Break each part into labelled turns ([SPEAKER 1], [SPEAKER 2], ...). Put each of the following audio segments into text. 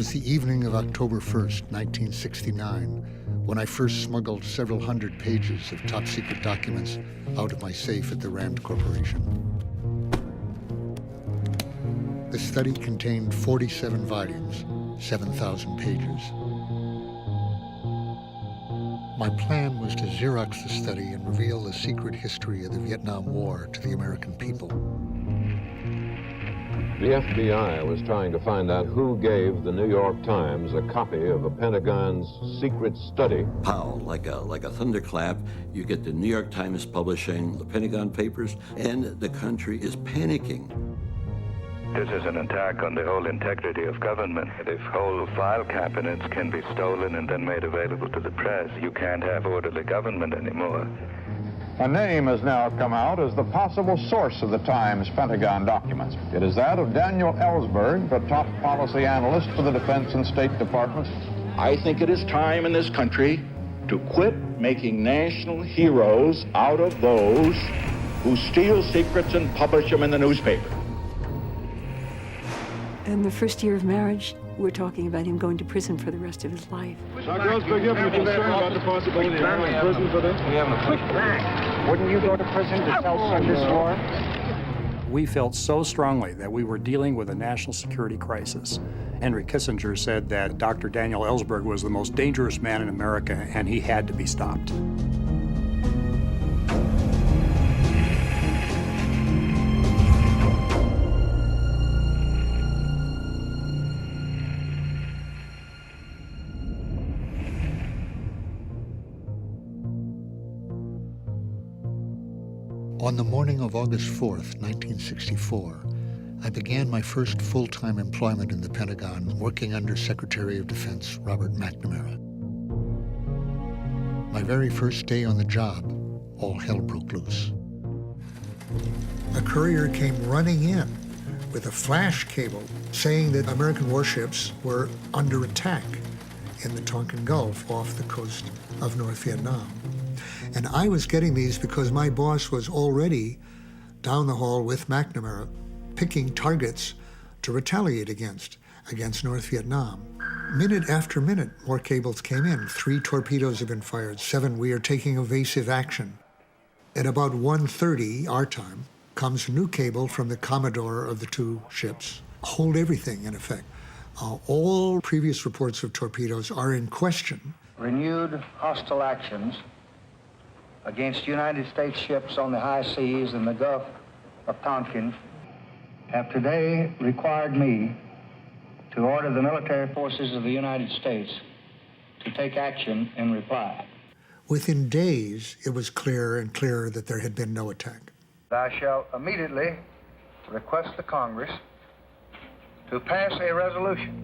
[SPEAKER 1] was the evening of October 1st, 1969, when I first smuggled several hundred pages of top-secret documents out of my safe at the Rand Corporation. The study contained 47 volumes, 7,000 pages. My plan was to Xerox the study and reveal the secret history of the Vietnam War to the American people.
[SPEAKER 2] The FBI was trying to find out who gave the New York Times a copy of the Pentagon's secret study.
[SPEAKER 3] Pow, like a thunderclap, you get the New York Times publishing the Pentagon Papers, and the country is panicking.
[SPEAKER 4] This is an attack on the whole integrity of government. If whole file cabinets can be stolen and then made available to the press, you can't have orderly government anymore.
[SPEAKER 5] A name has now come out as the possible source of the Times Pentagon documents. It is that of Daniel Ellsberg, the top policy analyst for the Defense and State Departments.
[SPEAKER 6] I think it is time in this country to quit making national heroes out of those who steal secrets and publish them in the newspaper.
[SPEAKER 7] In the first year of marriage, we're talking about him going to prison for the rest of his life.
[SPEAKER 8] Now, girls, forgive me concern about the possibility of going to prison for this.
[SPEAKER 9] We have a quick back. Wouldn't you go to prison to self-fund this war?
[SPEAKER 10] We felt so strongly that we were dealing with a national security crisis. Henry Kissinger said that Dr. Daniel Ellsberg was the most dangerous man in America, and he had to be stopped.
[SPEAKER 1] On the morning of August 4th, 1964, I began my first full-time employment in the Pentagon, working under Secretary of Defense Robert McNamara. My very first day on the job, all hell broke loose. A courier came running in with a flash cable saying that American warships were under attack in the Tonkin Gulf off the coast of North Vietnam. And I was getting these because my boss was already down the hall with McNamara picking targets to retaliate against North Vietnam. Minute after minute, more cables came in. 3 torpedoes have been fired. 7, we are taking evasive action. At about 1:30 our time, comes a new cable from the commodore of the 2 ships. Hold everything, in effect. All previous reports of torpedoes are in question.
[SPEAKER 9] Renewed hostile actions against United States ships on the high seas in the Gulf of Tonkin have today required me to order the military forces of the United States to take action in reply.
[SPEAKER 1] Within days, it was clearer and clearer that there had been no attack.
[SPEAKER 9] I shall immediately request the Congress to pass a resolution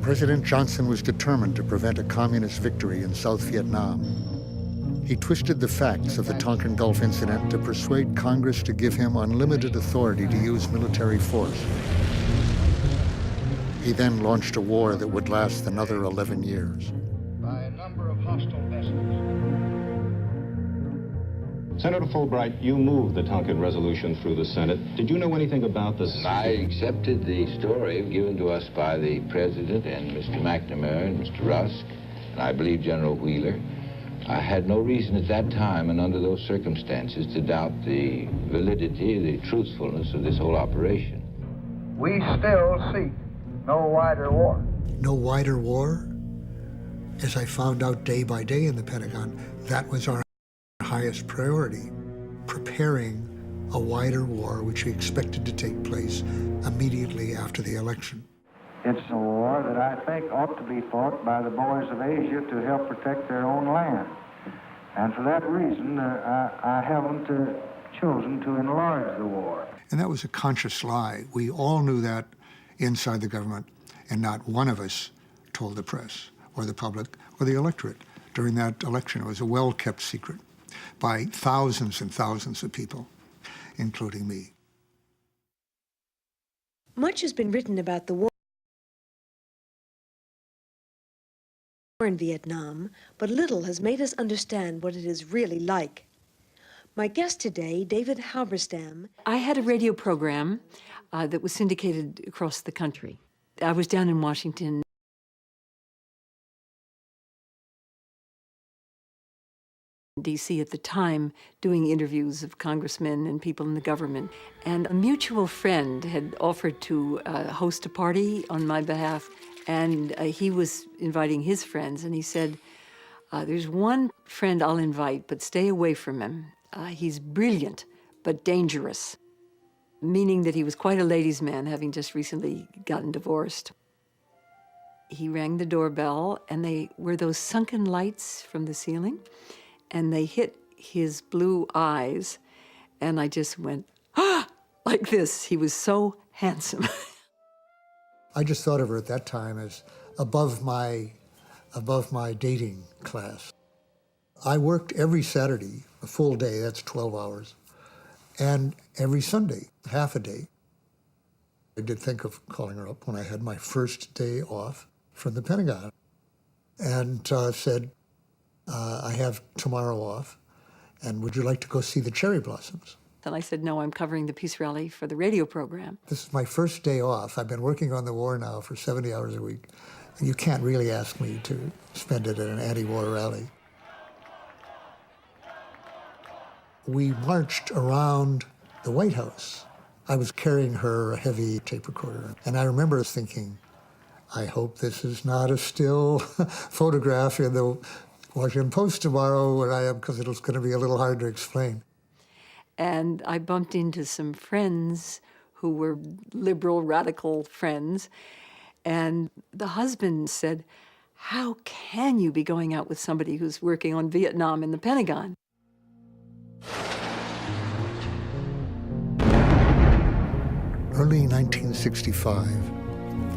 [SPEAKER 1] President Johnson was determined to prevent a communist victory in South Vietnam. He twisted the facts of the Tonkin Gulf incident to persuade Congress to give him unlimited authority to use military force. He then launched a war that would last another 11 years.
[SPEAKER 9] by a number of hostile vessels.
[SPEAKER 11] Senator Fulbright, you moved the Tonkin resolution through the Senate. Did you know anything about this?
[SPEAKER 12] I accepted the story given to us by the President and Mr. McNamara and Mr. Rusk, and I believe General Wheeler. I had no reason at that time and under those circumstances to doubt the validity, the truthfulness of this whole operation.
[SPEAKER 9] We still seek no wider war.
[SPEAKER 1] No wider war? As I found out day by day in the Pentagon, that was our highest priority, preparing a wider war which we expected to take place immediately after the election.
[SPEAKER 9] It's a war that I think ought to be fought by the boys of Asia to help protect their own land. And for that reason, I haven't chosen to enlarge the war.
[SPEAKER 1] And that was a conscious lie. We all knew that inside the government, and not one of us told the press or the public or the electorate during that election. It was a well-kept secret by thousands and thousands of people, including me.
[SPEAKER 13] Much has been written about the war in Vietnam, but little has made us understand what it is really like. My guest today, David Halberstam.
[SPEAKER 7] I had a radio program that was syndicated across the country. I was down in Washington. D.C. at the time, doing interviews of congressmen and people in the government. And a mutual friend had offered to host a party on my behalf, and he was inviting his friends, and he said, there's one friend I'll invite, but stay away from him. He's brilliant, but dangerous, meaning that he was quite a ladies' man, having just recently gotten divorced. He rang the doorbell, and they were those sunken lights from the ceiling, and they hit his blue eyes, and I just went, ah, like this. He was so handsome.
[SPEAKER 1] I just thought of her at that time as above my dating class. I worked every Saturday, a full day, that's 12 hours, and every Sunday, half a day. I did think of calling her up when I had my first day off from the Pentagon, and said, I have tomorrow off, and would you like to go see the cherry blossoms?
[SPEAKER 7] And I said, no, I'm covering the peace rally for the radio program.
[SPEAKER 1] This is my first day off. I've been working on the war now for 70 hours a week. You can't really ask me to spend it at an anti-war rally. We marched around the White House. I was carrying her a heavy tape recorder, and I remember thinking, I hope this is not a still photograph in the Washington Post tomorrow where I am, because it's going to be a little hard to explain.
[SPEAKER 7] And I bumped into some friends who were liberal, radical friends, and the husband said, how can you be going out with somebody who's working on Vietnam in the Pentagon?
[SPEAKER 1] Early 1965,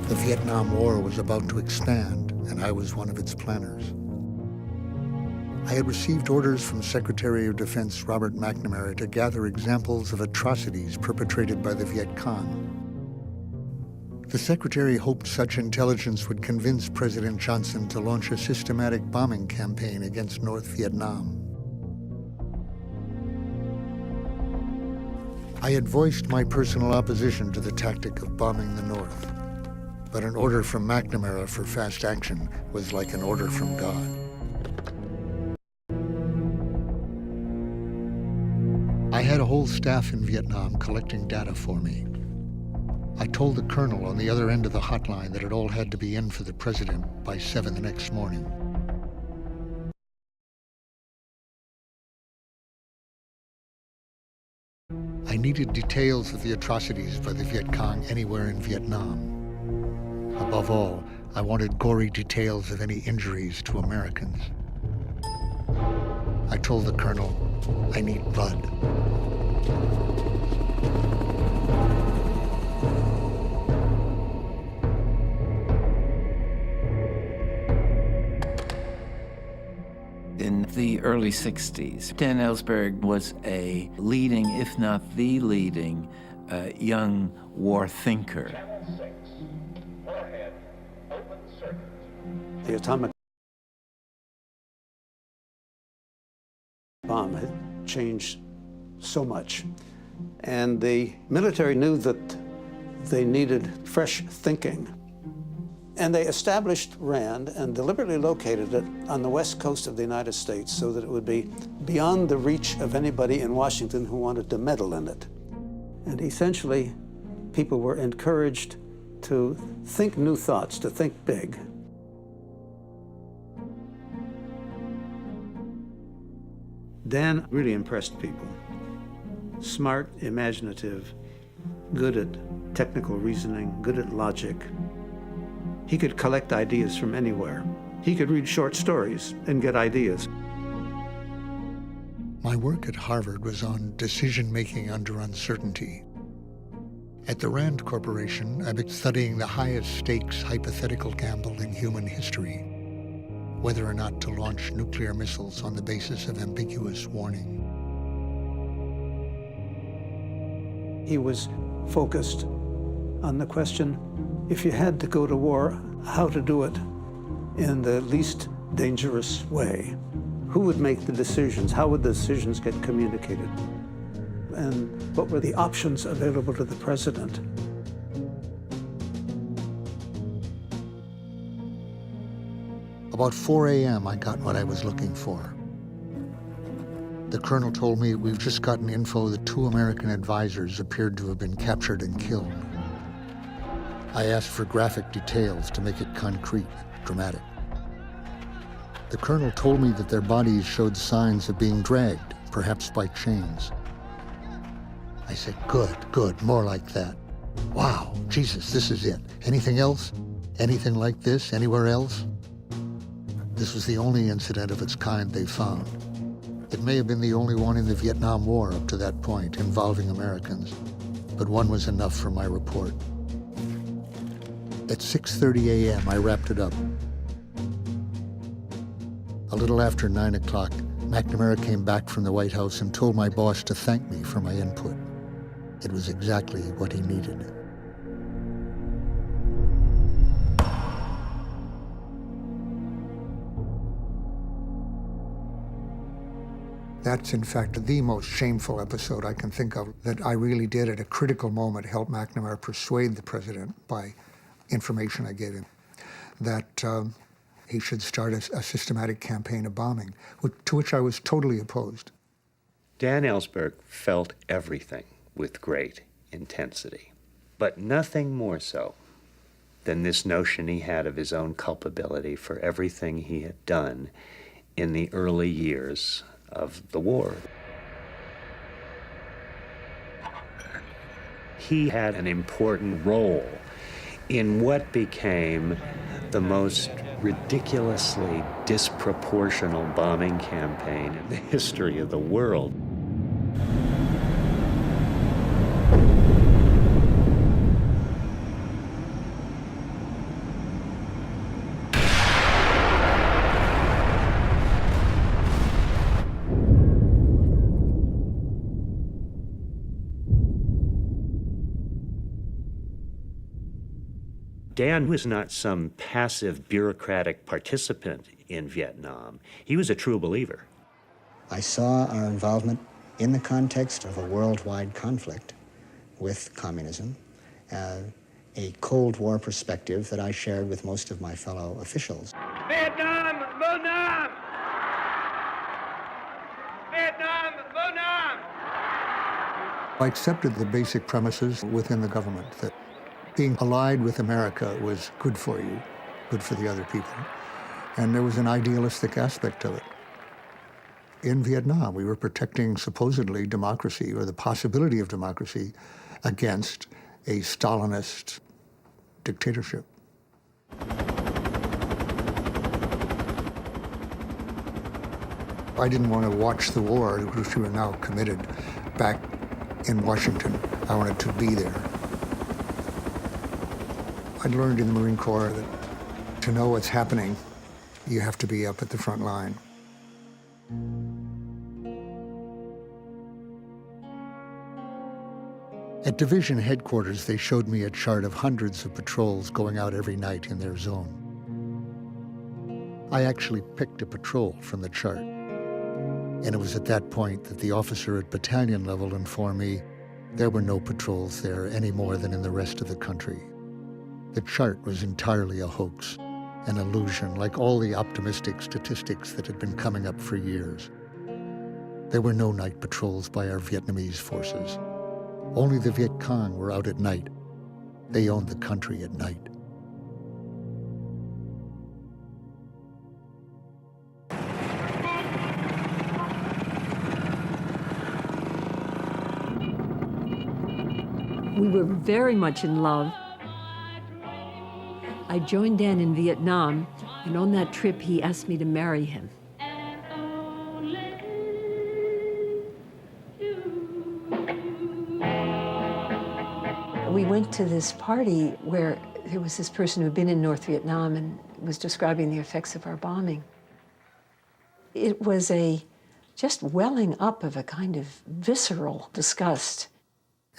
[SPEAKER 1] the Vietnam War was about to expand, and I was one of its planners. I had received orders from Secretary of Defense Robert McNamara to gather examples of atrocities perpetrated by the Viet Cong. The Secretary hoped such intelligence would convince President Johnson to launch a systematic bombing campaign against North Vietnam. I had voiced my personal opposition to the tactic of bombing the North, but an order from McNamara for fast action was like an order from God. I had a whole staff in Vietnam collecting data for me. I told the colonel on the other end of the hotline that it all had to be in for the president by 7 the next morning. I needed details of the atrocities by the Viet Cong anywhere in Vietnam. Above all, I wanted gory details of any injuries to Americans. I told the colonel, I need blood.
[SPEAKER 14] In the early 60s, Dan Ellsberg was a leading, if not the leading, young war thinker.
[SPEAKER 15] The atomic bomb had changed so much, and the military knew that they needed fresh thinking. And they established RAND and deliberately located it on the west coast of the United States so that it would be beyond the reach of anybody in Washington who wanted to meddle in it. And essentially, people were encouraged to think new thoughts, to think big. Dan really impressed people. Smart, imaginative, good at technical reasoning, good at logic. He could collect ideas from anywhere. He could read short stories and get ideas.
[SPEAKER 1] My work at Harvard was on decision-making under uncertainty. At the RAND Corporation, I've been studying the highest stakes hypothetical gamble in human history, whether or not to launch nuclear missiles on the basis of ambiguous warning.
[SPEAKER 15] He was focused on the question, if you had to go to war, how to do it in the least dangerous way. Who would make the decisions? How would the decisions get communicated? And what were the options available to the president?
[SPEAKER 1] About 4 a.m., I got what I was looking for. The colonel told me we've just gotten info that 2 American advisors appeared to have been captured and killed. I asked for graphic details to make it concrete, dramatic. The colonel told me that their bodies showed signs of being dragged, perhaps by chains. I said, good, more like that. Wow, Jesus, this is it. Anything else? Anything like this anywhere else? This was the only incident of its kind they found. It may have been the only one in the Vietnam War up to that point involving Americans, but one was enough for my report. At 6:30 a.m., I wrapped it up. A little after 9 o'clock, McNamara came back from the White House and told my boss to thank me for my input. It was exactly what he needed. That's, in fact, the most shameful episode I can think of, that I really did at a critical moment help McNamara persuade the president by information I gave him that he should start a systematic campaign of bombing, to which I was totally opposed.
[SPEAKER 16] Dan Ellsberg felt everything with great intensity, but nothing more so than this notion he had of his own culpability for everything he had done in the early years of the war. He had an important role in what became the most ridiculously disproportional bombing campaign in the history of the world. Dan was not some passive bureaucratic participant in Vietnam. He was a true believer.
[SPEAKER 17] I saw our involvement in the context of a worldwide conflict with communism, a Cold War perspective that I shared with most of my fellow officials.
[SPEAKER 8] Vietnam, Vô Nam! Vietnam, Vô Nam!
[SPEAKER 1] I accepted the basic premises within the government that being allied with America was good for you, good for the other people. And there was an idealistic aspect of it. In Vietnam, we were protecting supposedly democracy, or the possibility of democracy, against a Stalinist dictatorship. I didn't want to watch the war, which we were now committed, back in Washington. I wanted to be there. I learned in the Marine Corps that to know what's happening, you have to be up at the front line. At division headquarters, they showed me a chart of hundreds of patrols going out every night in their zone. I actually picked a patrol from the chart. And it was at that point that the officer at battalion level informed me there were no patrols there any more than in the rest of the country. The chart was entirely a hoax, an illusion, like all the optimistic statistics that had been coming up for years. There were no night patrols by our Vietnamese forces. Only the Viet Cong were out at night. They owned the country at night.
[SPEAKER 7] We were very much in love. I joined Dan in Vietnam, and on that trip, he asked me to marry him. We went to this party where there was this person who had been in North Vietnam and was describing the effects of our bombing. It was just welling up of a kind of visceral disgust.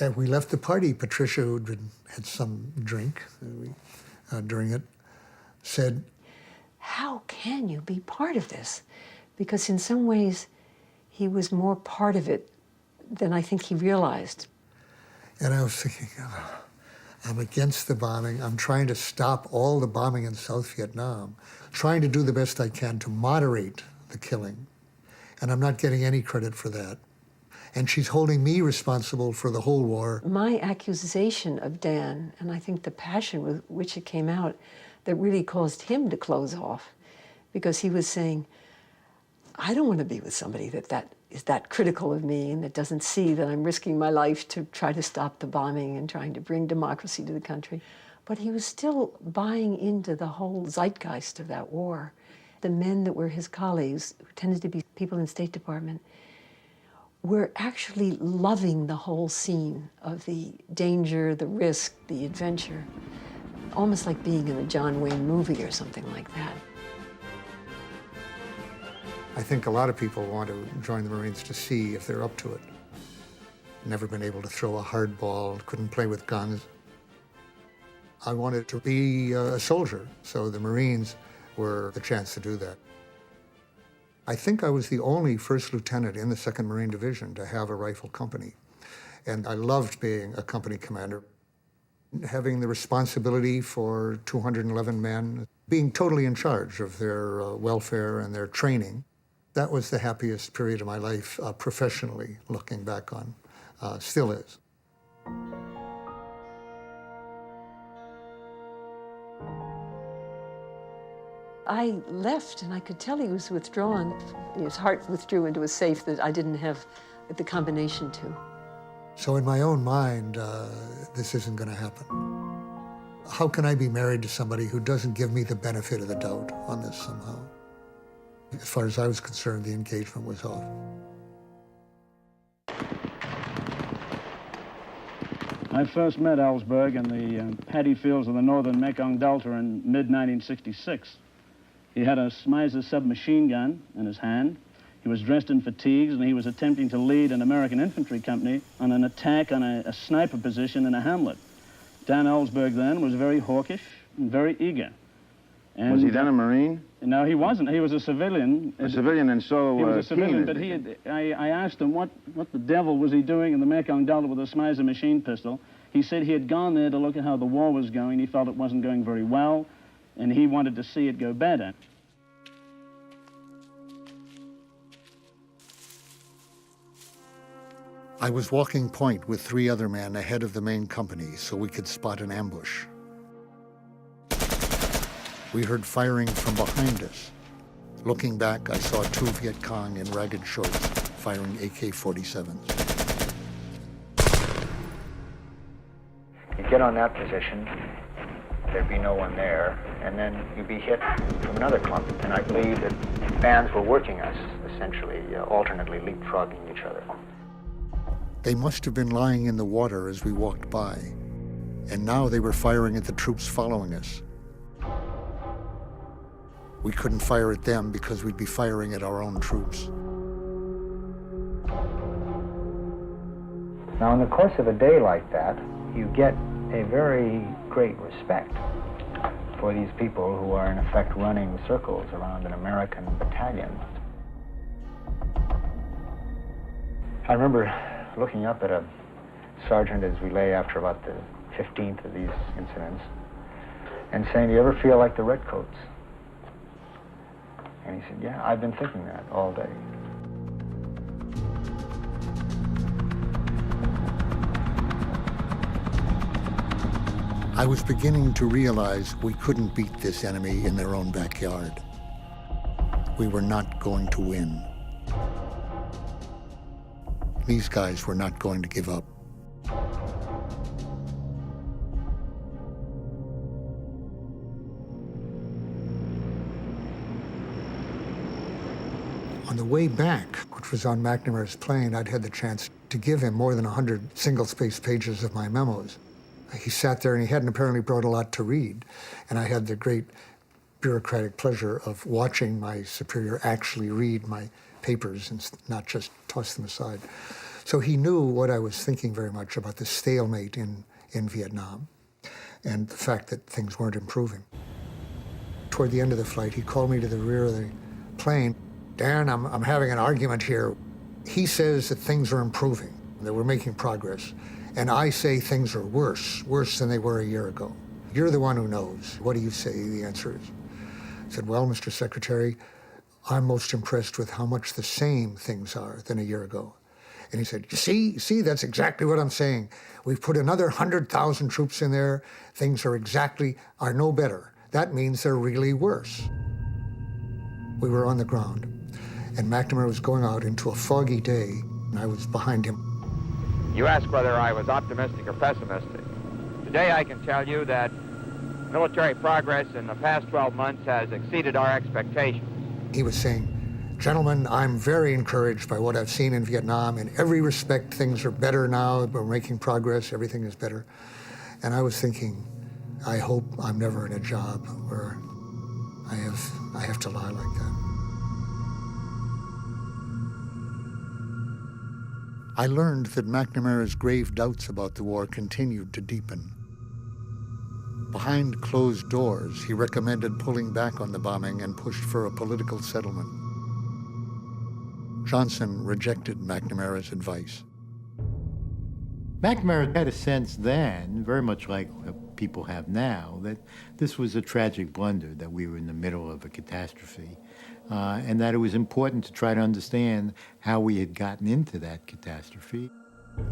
[SPEAKER 1] And we left the party. Patricia, who'd had some drink during it, said,
[SPEAKER 7] "How can you be part of this? because in some ways he was more part of it than I think he realized.
[SPEAKER 1] And I was thinking, I'm against the bombing. I'm trying to stop all the bombing in South Vietnam, trying to do the best I can to moderate the killing. And I'm not getting any credit for that. And she's holding me responsible for the whole war.
[SPEAKER 7] My accusation of Dan, and I think the passion with which it came out, that really caused him to close off, because he was saying, I don't want to be with somebody that is that critical of me and that doesn't see that I'm risking my life to try to stop the bombing and trying to bring democracy to the country. But he was still buying into the whole zeitgeist of that war. The men that were his colleagues, who tended to be people in the State Department, were actually loving the whole scene of the danger, the risk, the adventure, almost like being in a John Wayne movie or something like that.
[SPEAKER 1] I think a lot of people want to join the Marines to see if they're up to it. Never been able to throw a hard ball, couldn't play with guns. I wanted to be a soldier, so the Marines were the chance to do that. I think I was the only first lieutenant in the 2nd Marine Division to have a rifle company. And I loved being a company commander, having the responsibility for 211 men, being totally in charge of their welfare and their training. That was the happiest period of my life professionally, looking back on, still is.
[SPEAKER 7] I left, and I could tell he was withdrawn. His heart withdrew into a safe that I didn't have the combination to.
[SPEAKER 1] So in my own mind, this isn't going to happen. How can I be married to somebody who doesn't give me the benefit of the doubt on this somehow? As far as I was concerned, the engagement was off.
[SPEAKER 8] I first met Ellsberg in the paddy fields of the northern Mekong Delta in mid-1966. He had a Schmeisser submachine gun in his hand. He was dressed in fatigues, and he was attempting to lead an American infantry company on an attack on a sniper position in a hamlet. Dan Ellsberg then was very hawkish and very eager. And
[SPEAKER 18] was he then a Marine?
[SPEAKER 8] No, he wasn't. He was a civilian.
[SPEAKER 18] A civilian, and so
[SPEAKER 8] he was a civilian, but I asked him what the devil was he doing in the Mekong Delta with a Schmeisser machine pistol. He said he had gone there to look at how the war was going. He felt it wasn't going very well, and he wanted to see it go better.
[SPEAKER 1] I was walking point with 3 other men ahead of the main company so we could spot an ambush. We heard firing from behind us. Looking back, I saw 2 Viet Cong in ragged shorts firing AK-47s.
[SPEAKER 9] You'd get on that position, there'd be no one there, and then you'd be hit from another clump. And I believe that bands were working us, essentially, alternately leapfrogging each other.
[SPEAKER 1] They must have been lying in the water as we walked by, and now they were firing at the troops following us. We couldn't fire at them because we'd be firing at our own troops.
[SPEAKER 9] Now, in the course of a day like that, you get a very great respect for these people who are, in effect, running circles around an American battalion. I remember looking up at a sergeant as we lay after about the 15th of these incidents and saying, "Do you ever feel like the Redcoats?" And he said, "Yeah, I've been thinking that all day."
[SPEAKER 1] I was beginning to realize we couldn't beat this enemy in their own backyard. We were not going to win. These guys were not going to give up. On the way back, which was on McNamara's plane, I'd had the chance to give him more than 100 single-spaced pages of my memos. He sat there and he hadn't apparently brought a lot to read. And I had the great bureaucratic pleasure of watching my superior actually read my papers and not just toss them aside. So he knew what I was thinking very much about the stalemate in Vietnam and the fact that things weren't improving. Toward the end of the flight, he called me to the rear of the plane Dan, I'm having an argument here. He says that things are improving, that we're making progress. And I say things are worse than they were a year ago. You're the one who knows. What do you say the answer is? I said, well, Mr. Secretary, I'm most impressed with how much the same things are than a year ago. And he said, you see, that's exactly what I'm saying. We've put another 100,000 troops in there. Things are no better. That means they're really worse. We were on the ground, and McNamara was going out into a foggy day, and I was behind him.
[SPEAKER 18] You asked whether I was optimistic or pessimistic. Today I can tell you that military progress in the past 12 months has exceeded our expectations.
[SPEAKER 1] He was saying, gentlemen, I'm very encouraged by what I've seen in Vietnam. In every respect, things are better now. We're making progress. Everything is better. And I was thinking, I hope I'm never in a job where I have to lie like that. I learned that McNamara's grave doubts about the war continued to deepen. Behind closed doors, he recommended pulling back on the bombing and pushed for a political settlement. Johnson rejected McNamara's advice.
[SPEAKER 19] McNamara had a sense then, very much like people have now, that this was a tragic blunder, that we were in the middle of a catastrophe, and that it was important to try to understand how we had gotten into that catastrophe.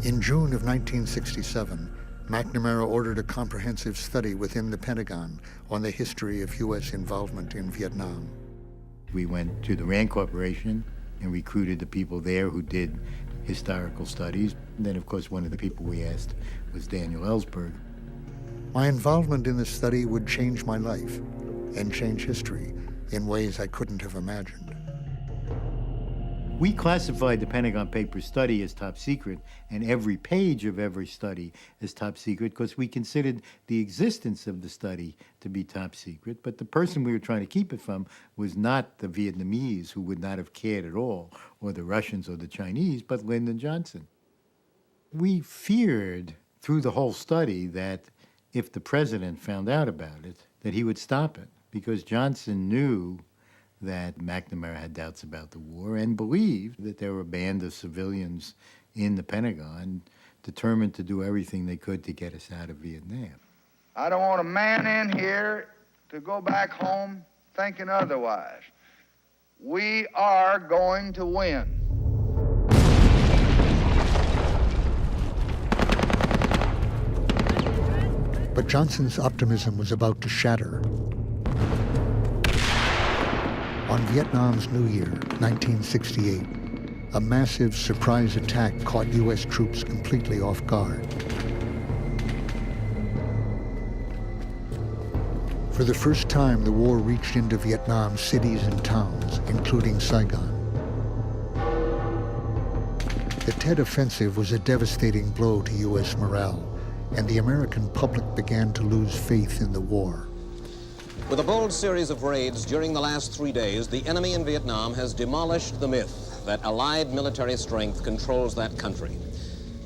[SPEAKER 1] In June of 1967, McNamara ordered a comprehensive study within the Pentagon on the history of U.S. involvement in Vietnam.
[SPEAKER 19] We went to the Rand Corporation and recruited the people there who did historical studies. And then, of course, one of the people we asked was Daniel Ellsberg.
[SPEAKER 1] My involvement in the study would change my life and change history in ways I couldn't have imagined.
[SPEAKER 19] We classified the Pentagon Papers study as top secret, and every page of every study as top secret, because we considered the existence of the study to be top secret, but the person we were trying to keep it from was not the Vietnamese, who would not have cared at all, or the Russians or the Chinese, but Lyndon Johnson. We feared through the whole study that if the president found out about it, that he would stop it, because Johnson knew that McNamara had doubts about the war and believed that there were a band of civilians in the Pentagon determined to do everything they could to get us out of Vietnam.
[SPEAKER 20] I don't want a man in here to go back home thinking otherwise. We are going to win.
[SPEAKER 1] But Johnson's optimism was about to shatter. On Vietnam's New Year, 1968, a massive surprise attack caught U.S. troops completely off guard. For the first time, the war reached into Vietnam's cities and towns, including Saigon. The Tet Offensive was a devastating blow to U.S. morale, and the American public began to lose faith in the war.
[SPEAKER 21] With a bold series of raids during the last 3 days, the enemy in Vietnam has demolished the myth that Allied military strength controls that country.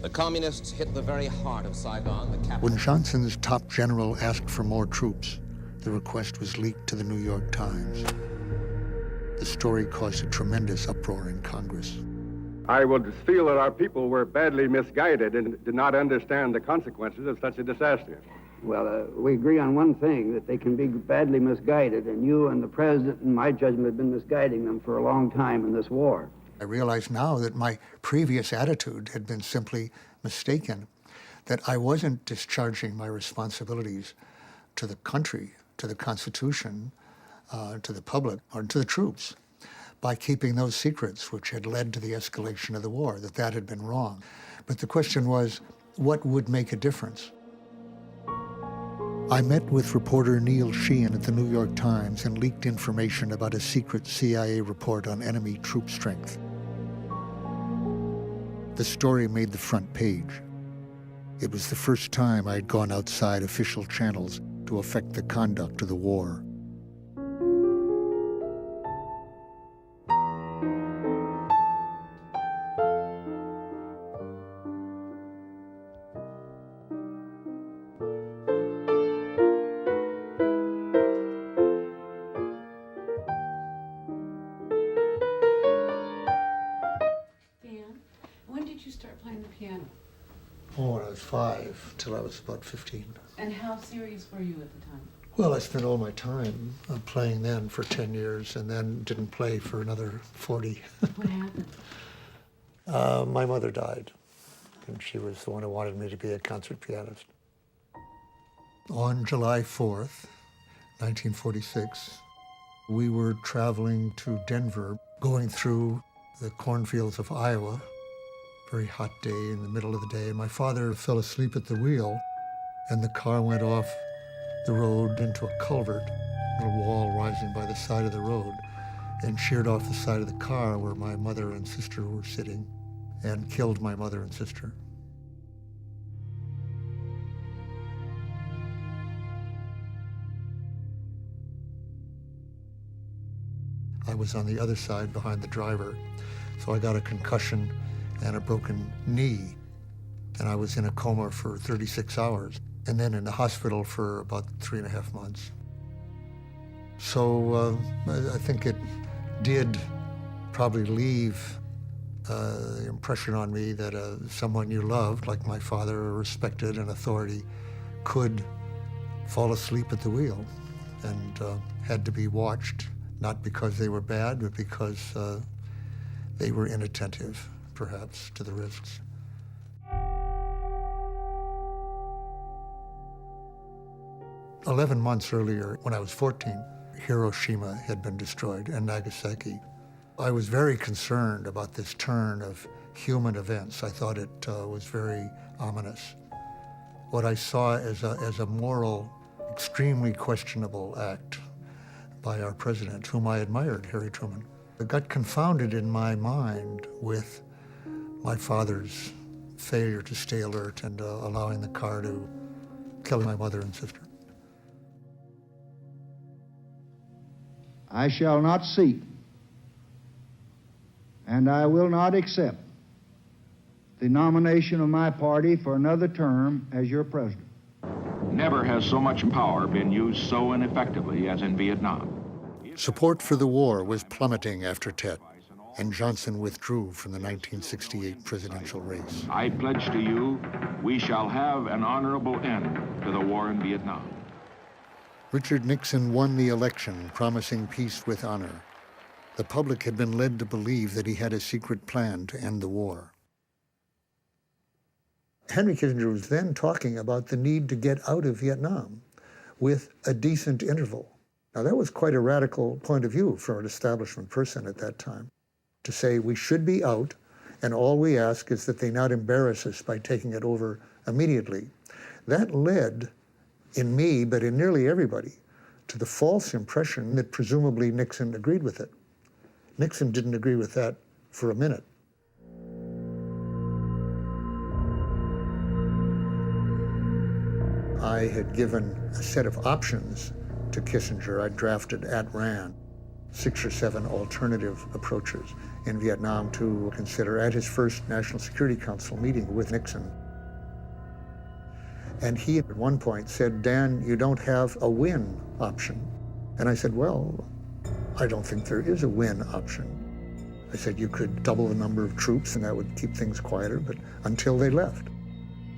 [SPEAKER 21] The communists hit the very heart of Saigon, the capital.
[SPEAKER 1] When Johnson's top general asked for more troops, the request was leaked to the New York Times. The story caused a tremendous uproar in Congress.
[SPEAKER 22] I would feel that our people were badly misguided and did not understand the consequences of such a disaster.
[SPEAKER 23] Well, we agree on one thing, that they can be badly misguided, and you and the president, in my judgment, have been misguiding them for a long time in this war.
[SPEAKER 1] I realize now that my previous attitude had been simply mistaken, that I wasn't discharging my responsibilities to the country, to the Constitution, to the public, or to the troops, by keeping those secrets which had led to the escalation of the war, that had been wrong. But the question was, what would make a difference? I met with reporter Neil Sheehan at the New York Times and leaked information about a secret CIA report on enemy troop strength. The story made the front page. It was the first time I'd gone outside official channels to affect the conduct of the war. I was 5 till I was about 15.
[SPEAKER 2] And how serious were you at the time?
[SPEAKER 1] Well, I spent all my time playing then for 10 years and then didn't play for another 40.
[SPEAKER 2] What happened?
[SPEAKER 1] My mother died, and she was the one who wanted me to be a concert pianist. On July 4th, 1946, we were traveling to Denver, going through the cornfields of Iowa. Very hot day in the middle of the day. My father fell asleep at the wheel, and the car went off the road into a culvert, a little wall rising by the side of the road, and sheared off the side of the car where my mother and sister were sitting, and killed my mother and sister. I was on the other side behind the driver, so I got a concussion and a broken knee, and I was in a coma for 36 hours, and then in the hospital for about 3.5 months. So I think it did probably leave the impression on me that someone you loved, like my father, or respected and authority, could fall asleep at the wheel and had to be watched, not because they were bad, but because they were inattentive, perhaps, to the risks. "11 months earlier, when I was 14, Hiroshima had been destroyed and Nagasaki. I was very concerned about this turn of human events. I thought it was very ominous. What I saw as a moral, extremely questionable act by our president, whom I admired, Harry Truman. It got confounded in my mind with my father's failure to stay alert and allowing the car to kill my mother and sister.
[SPEAKER 23] I shall not seek, and I will not accept the nomination of my party for another term as your president.
[SPEAKER 6] Never has so much power been used so ineffectively as in Vietnam.
[SPEAKER 1] Support for the war was plummeting after Tet, and Johnson withdrew from the 1968 presidential race.
[SPEAKER 6] I pledge to you, we shall have an honorable end to the war in Vietnam.
[SPEAKER 1] Richard Nixon won the election, promising peace with honor. The public had been led to believe that he had a secret plan to end the war. Henry Kissinger was then talking about the need to get out of Vietnam with a decent interval. Now, that was quite a radical point of view for an establishment person at that time, to say we should be out, and all we ask is that they not embarrass us by taking it over immediately. That led, in me, but in nearly everybody, to the false impression that presumably Nixon agreed with it. Nixon didn't agree with that for a minute. I had given a set of options to Kissinger. I drafted at RAND 6 or 7 alternative approaches in Vietnam to consider at his first National Security Council meeting with Nixon. And he at one point said, "Dan, you don't have a win option." And I said, "Well, I don't think there is a win option." I said, "You could double the number of troops and that would keep things quieter, but until they left.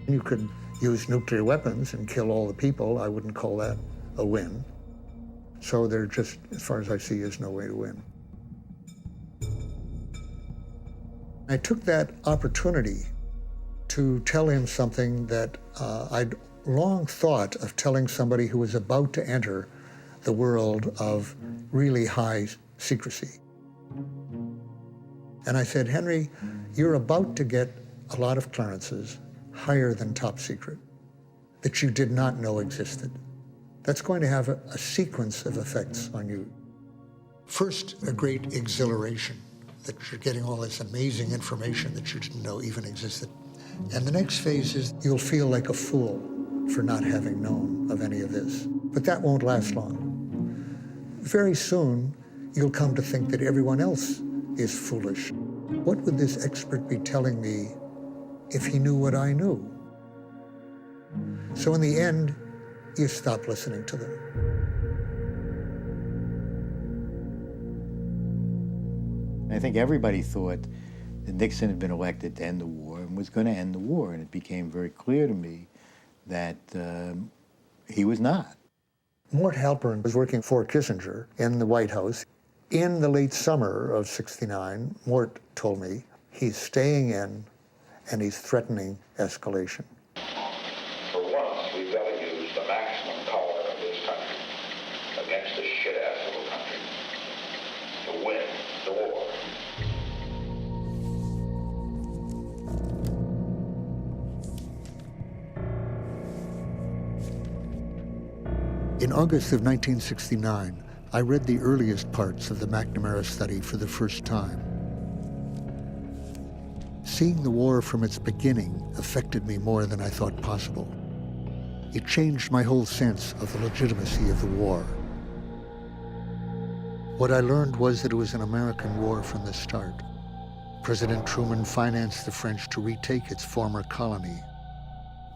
[SPEAKER 1] You could use nuclear weapons and kill all the people. I wouldn't call that a win. So there just, as far as I see, is no way to win." I took that opportunity to tell him something that I'd long thought of telling somebody who was about to enter the world of really high secrecy. And I said, "Henry, you're about to get a lot of clearances higher than top secret that you did not know existed. That's going to have a sequence of effects on you. First, a great exhilaration that you're getting all this amazing information that you didn't know even existed. And the next phase is you'll feel like a fool for not having known of any of this. But that won't last long. Very soon, you'll come to think that everyone else is foolish. What would this expert be telling me if he knew what I knew?" So in the end, you stop listening to them.
[SPEAKER 19] I think everybody thought that Nixon had been elected to end the war and was going to end the war. And it became very clear to me that he was not.
[SPEAKER 1] Mort Halpern was working for Kissinger in the White House. In the late summer of '69, Mort told me he's staying in and he's threatening escalation.
[SPEAKER 6] For once, we've got to use the maximum power of this country against this shit-ass little country to win the war.
[SPEAKER 1] In August of 1969, I read the earliest parts of the McNamara study for the first time. Seeing the war from its beginning affected me more than I thought possible. It changed my whole sense of the legitimacy of the war. What I learned was that it was an American war from the start. President Truman financed the French to retake its former colony,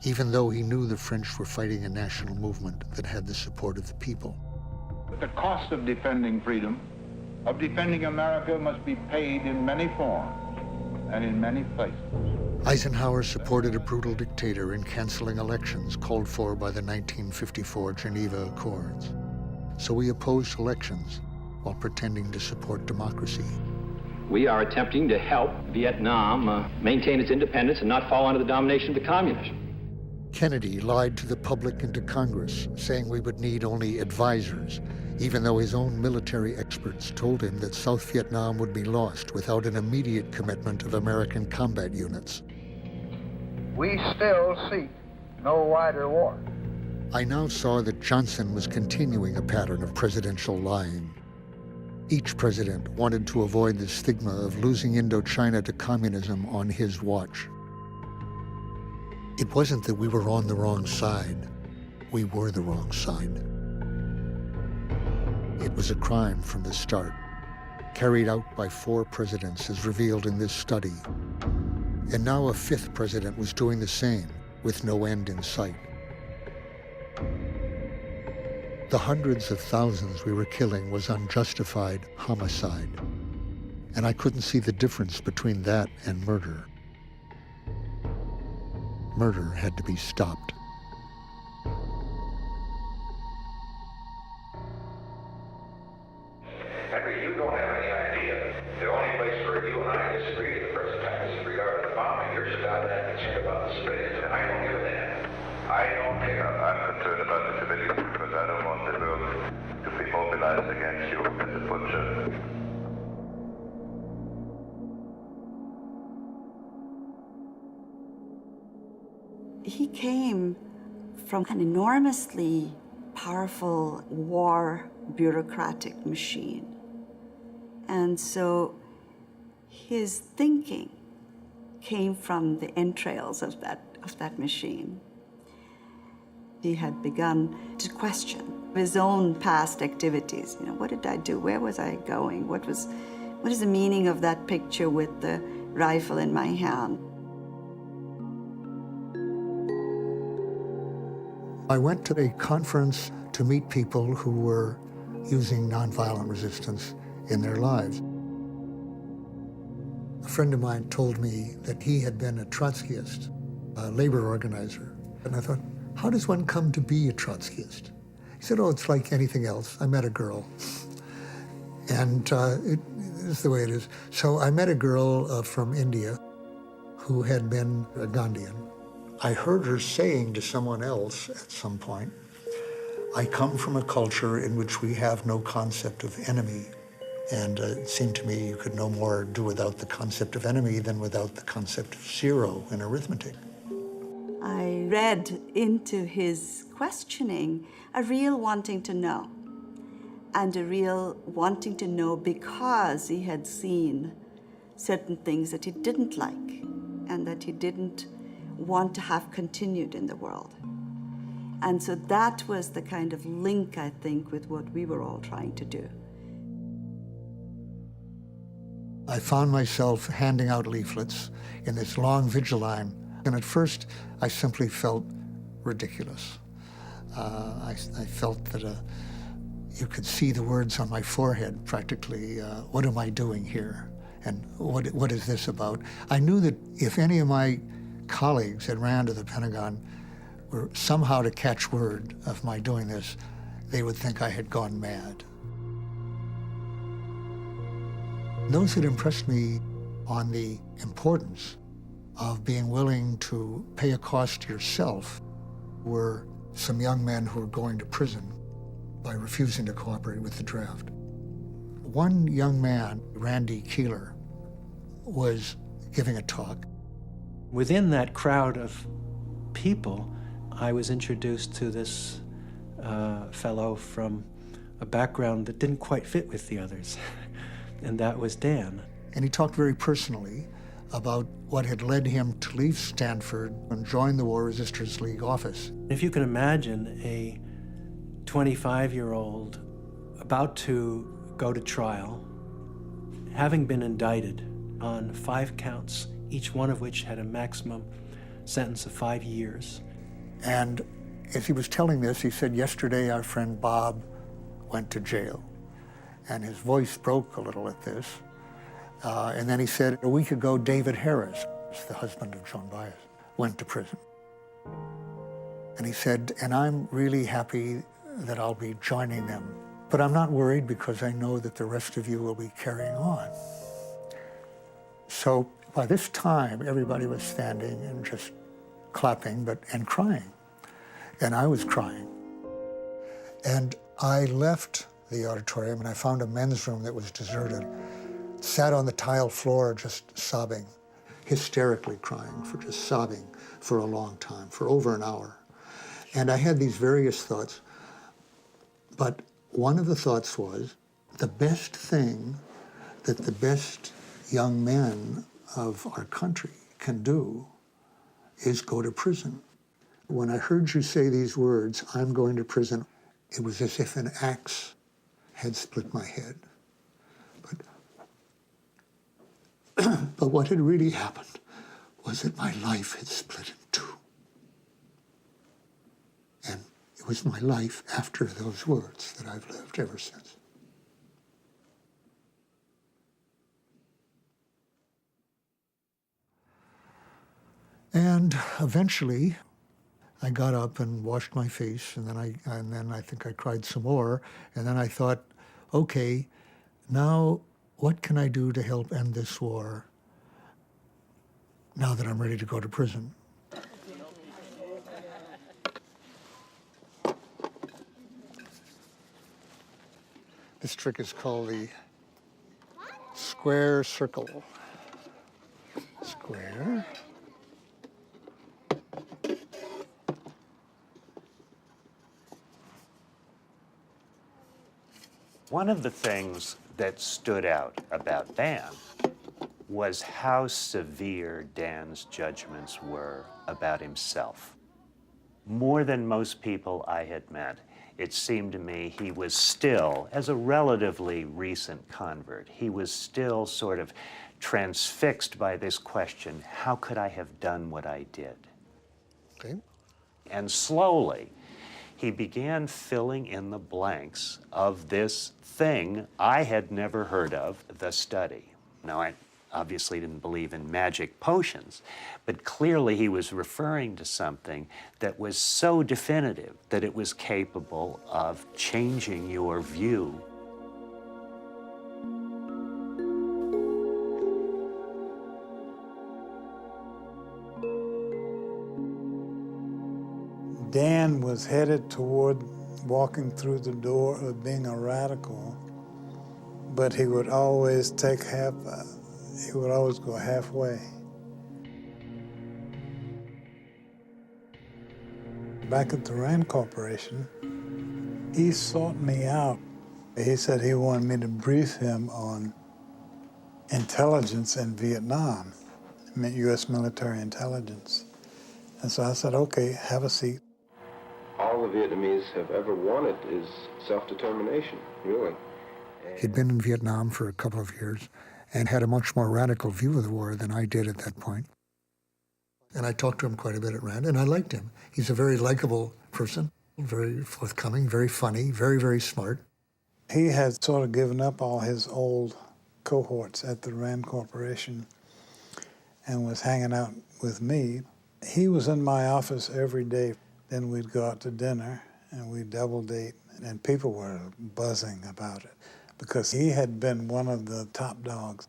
[SPEAKER 1] even though he knew the French were fighting a national movement that had the support of the people.
[SPEAKER 3] But the cost of defending freedom, of defending America, must be paid in many forms and in many places.
[SPEAKER 1] Eisenhower supported a brutal dictator in canceling elections called for by the 1954 Geneva Accords. So we opposed elections while pretending to support democracy.
[SPEAKER 4] We are attempting to help Vietnam maintain its independence and not fall under the domination of the communists.
[SPEAKER 1] Kennedy lied to the public and to Congress, saying we would need only advisors, even though his own military experts told him that South Vietnam would be lost without an immediate commitment of American combat units.
[SPEAKER 9] We still seek no wider war.
[SPEAKER 1] I now saw that Johnson was continuing a pattern of presidential lying. Each president wanted to avoid the stigma of losing Indochina to communism on his watch. It wasn't that we were on the wrong side. We were the wrong side. It was a crime from the start, carried out by 4 presidents as revealed in this study. And now a 5th president was doing the same, with no end in sight. The hundreds of thousands we were killing was unjustified homicide, and I couldn't see the difference between that and murder. Murder had to be stopped.
[SPEAKER 6] Henry, you don't have any idea. The only place where you and I disagree the first time is with regard to the bombing. You're just out there concerned about the civilians, and I don't give a damn.
[SPEAKER 5] I'm concerned about the civilians because I don't want the world to be mobilized against you as a butcher.
[SPEAKER 24] He came from an enormously powerful war bureaucratic machine. And so his thinking came from the entrails of that machine. He had begun to question his own past activities. You know, what did I do? Where was I going? What is the meaning of that picture with the rifle in my hand?
[SPEAKER 1] I went to a conference to meet people who were using nonviolent resistance in their lives. A friend of mine told me that he had been a Trotskyist, a labor organizer. And I thought, how does one come to be a Trotskyist? He said, oh, it's like anything else. I met a girl. And it is the way it is. So I met a girl from India who had been a Gandhian. I heard her saying to someone else at some point, I come from a culture in which we have no concept of enemy. And it seemed to me you could no more do without the concept of enemy than without the concept of zero in arithmetic.
[SPEAKER 24] I read into his questioning a real wanting to know, and a real wanting to know because he had seen certain things that he didn't like and that he didn't want to have continued in the world. And so that was the kind of link, I think, with what we were all trying to do.
[SPEAKER 1] I found myself handing out leaflets in this long vigil line, and at first I simply felt ridiculous. I felt that you could see the words on my forehead practically, what am I doing here? and what is this about? I knew that if any of my colleagues that ran to the Pentagon were somehow to catch word of my doing this, they would think I had gone mad. Those that impressed me on the importance of being willing to pay a cost to yourself were some young men who were going to prison by refusing to cooperate with the draft. One young man, Randy Keeler, was giving a talk.
[SPEAKER 10] Within that crowd of people, I was introduced to this fellow from a background that didn't quite fit with the others, and that was Dan.
[SPEAKER 1] And he talked very personally about what had led him to leave Stanford and join the War Resisters League office.
[SPEAKER 10] If you can imagine a 25-year-old about to go to trial, having been indicted on 5 counts, each one of which had a maximum sentence of 5 years.
[SPEAKER 1] And as he was telling this, he said, yesterday our friend Bob went to jail. And his voice broke a little at this. And then he said, a week ago, David Harris, the husband of Joan Baez, went to prison. And he said, and I'm really happy that I'll be joining them. But I'm not worried because I know that the rest of you will be carrying on. So by this time, everybody was standing and just clapping and crying. And I was crying. And I left the auditorium and I found a men's room that was deserted. Sat on the tile floor just sobbing, hysterically crying, just sobbing for a long time, for over an hour. And I had these various thoughts, but one of the thoughts was the best thing that the best young men of our country can do is go to prison. When I heard you say these words, I'm going to prison, it was as if an axe had split my head. But what had really happened was that my life had split in two. And it was my life after those words that I've lived ever since. And eventually, I got up and washed my face, and then I think I cried some more, and then I thought, okay, now what can I do to help end this war now that I'm ready to go to prison? This trick is called the square circle. Square.
[SPEAKER 16] One of the things that stood out about Dan was how severe Dan's judgments were about himself. More than most people I had met, it seemed to me he was still, as a relatively recent convert, he was still sort of transfixed by this question, how could I have done what I did?
[SPEAKER 1] Okay.
[SPEAKER 16] And slowly, he began filling in the blanks of this thing I had never heard of, the study. Now, I obviously didn't believe in magic potions, but clearly he was referring to something that was so definitive that it was capable of changing your view.
[SPEAKER 11] Dan was headed toward walking through the door of being a radical, but he would always he would always go halfway. Back at the Rand Corporation, he sought me out. He said he wanted me to brief him on intelligence in Vietnam, U.S. military intelligence. And so I said, okay, have a seat.
[SPEAKER 12] All the Vietnamese have ever wanted is self-determination, really.
[SPEAKER 1] He'd been in Vietnam for a couple of years and had a much more radical view of the war than I did at that point. And I talked to him quite a bit at Rand, and I liked him. He's a very likable person, very forthcoming, very funny, very, very smart.
[SPEAKER 11] He had sort of given up all his old cohorts at the Rand Corporation and was hanging out with me. He was in my office every day. Then we'd go out to dinner and we'd double date, and people were buzzing about it because he had been one of the top dogs.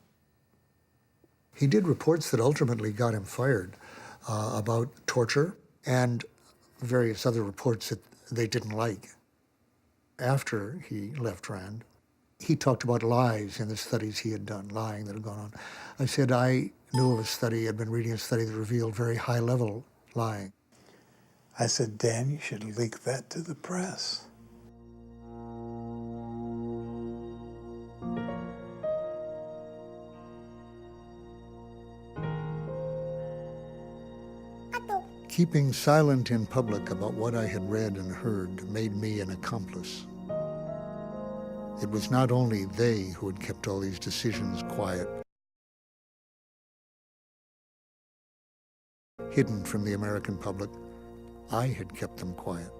[SPEAKER 1] He did reports that ultimately got him fired about torture and various other reports that they didn't like. After he left Rand, he talked about lies in the studies he had done, lying that had gone on. I said I knew of a study, I'd been reading a study that revealed very high-level lying.
[SPEAKER 11] I said, Dan, you should leak that to the press.
[SPEAKER 1] Keeping silent in public about what I had read and heard made me an accomplice. It was not only they who had kept all these decisions quiet, hidden from the American public. I had kept them quiet.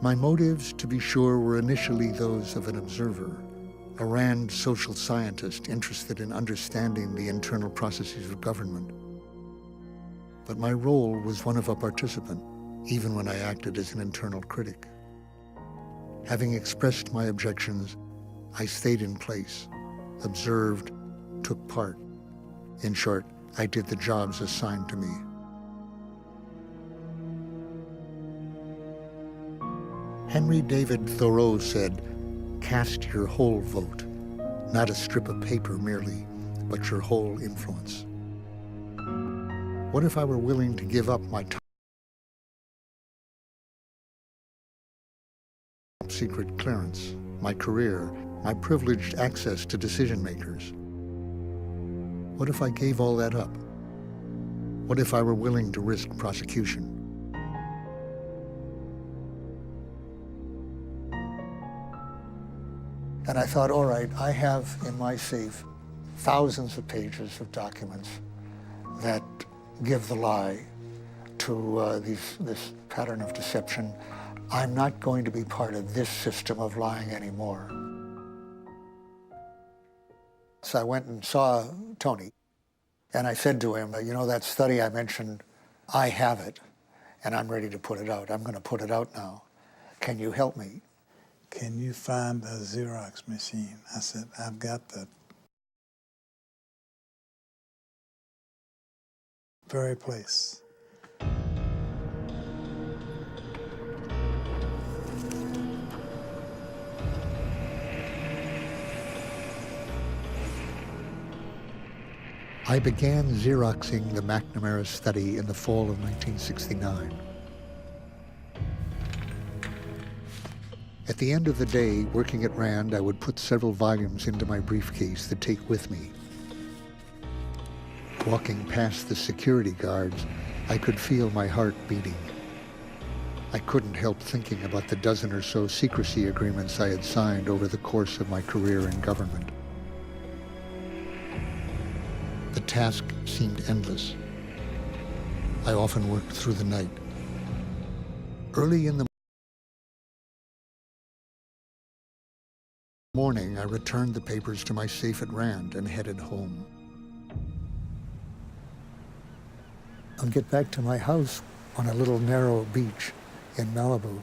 [SPEAKER 1] My motives, to be sure, were initially those of an observer, a Rand social scientist interested in understanding the internal processes of government. But my role was one of a participant, even when I acted as an internal critic. Having expressed my objections, I stayed in place, observed, took part. In short, I did the jobs assigned to me. Henry David Thoreau said, "Cast your whole vote, not a strip of paper merely, but your whole influence." What if I were willing to give up my top secret clearance, my career, my privileged access to decision makers? What if I gave all that up? What if I were willing to risk prosecution? And I thought, all right, I have in my safe thousands of pages of documents that give the lie to this pattern of deception. I'm not going to be part of this system of lying anymore. So I went and saw Tony, and I said to him, you know, that study I mentioned, I have it, and I'm ready to put it out. I'm going to put it out now. Can you help me?
[SPEAKER 11] Can you find a Xerox machine? I said, I've got the very place.
[SPEAKER 1] I began Xeroxing the McNamara study in the fall of 1969. At the end of the day, working at Rand, I would put several volumes into my briefcase to take with me. Walking past the security guards, I could feel my heart beating. I couldn't help thinking about the dozen or so secrecy agreements I had signed over the course of my career in government. The task seemed endless. I often worked through the night. Early in the morning, I returned the papers to my safe at Rand and headed home. I'll get back to my house on a little narrow beach in Malibu.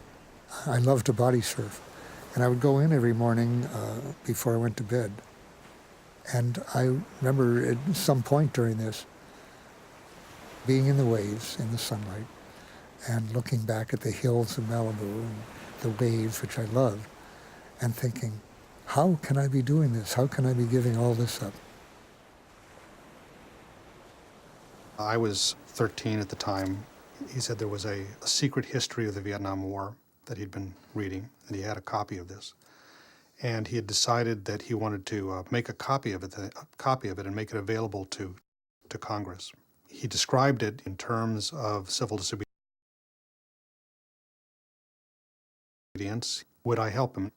[SPEAKER 1] I love to body surf, and I would go in every morning before I went to bed. And I remember at some point during this, being in the waves, in the sunlight, and looking back at the hills of Malibu and the waves, which I loved, and thinking, how can I be doing this? How can I be giving all this up?
[SPEAKER 13] I was 13 at the time. He said there was a secret history of the Vietnam War that he'd been reading, and he had a copy of this. And he had decided that he wanted to make a copy of it and make it available to Congress. He described it in terms of civil disobedience. Would I help him?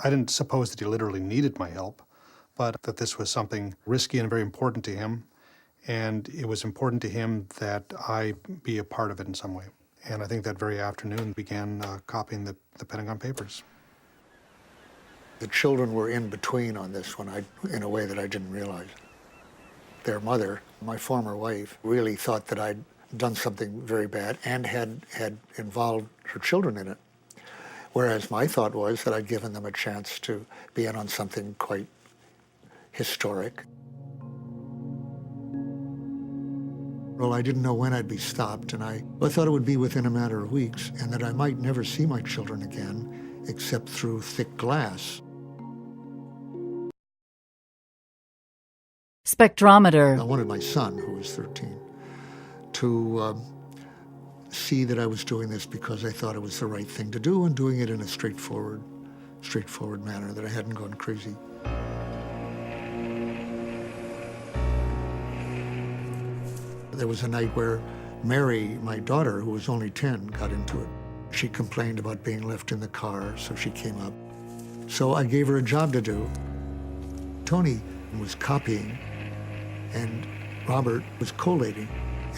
[SPEAKER 13] I didn't suppose that he literally needed my help, but that this was something risky and very important to him, and it was important to him that I be a part of it in some way. And I think that very afternoon began copying the Pentagon Papers.
[SPEAKER 1] The children were in between on this one in a way that I didn't realize. Their mother, my former wife, really thought that I'd done something very bad and had involved her children in it. Whereas my thought was that I'd given them a chance to be in on something quite historic. Well, I didn't know when I'd be stopped, and I thought it would be within a matter of weeks, and that I might never see my children again, except through thick glass.
[SPEAKER 7] Spectrometer.
[SPEAKER 1] I wanted my son, who was 13, to see that I was doing this because I thought it was the right thing to do, and doing it in a straightforward manner, that I hadn't gone crazy. There was a night where Mary, my daughter, who was only 10, got into it. She complained about being left in the car, so she came up. So I gave her a job to do. Tony was copying, and Robert was collating,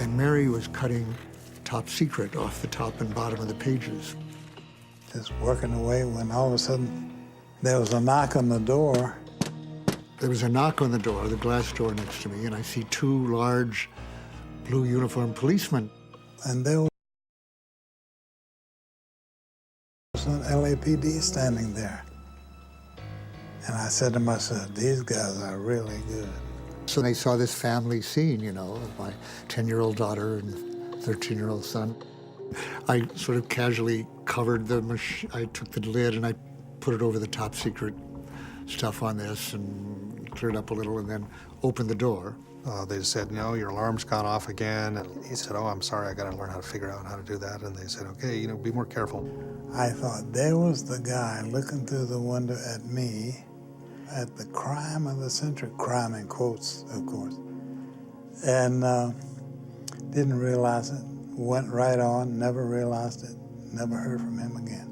[SPEAKER 1] and Mary was cutting Top Secret off the top and bottom of the pages.
[SPEAKER 11] Just working away when all of a sudden there was a knock on the door.
[SPEAKER 1] There was a knock on the door, the glass door next to me, and I see two large blue uniformed policemen.
[SPEAKER 11] And there was an LAPD standing there. And I said to myself, these guys are really good.
[SPEAKER 1] So they saw this family scene, you know, of my 10-year-old daughter and 13-year-old son. I sort of casually covered the machine. I took the lid and I put it over the Top Secret stuff on this and cleared up a little and then opened the door.
[SPEAKER 13] They said, no, your alarm's gone off again. And he said, oh, I'm sorry, I got to learn how to figure out how to do that. And they said, okay, you know, be more careful.
[SPEAKER 11] I thought, there was the guy looking through the window at me, at the crime of the century, crime in quotes, of course, and didn't realize it, went right on, never realized it, never heard from him again.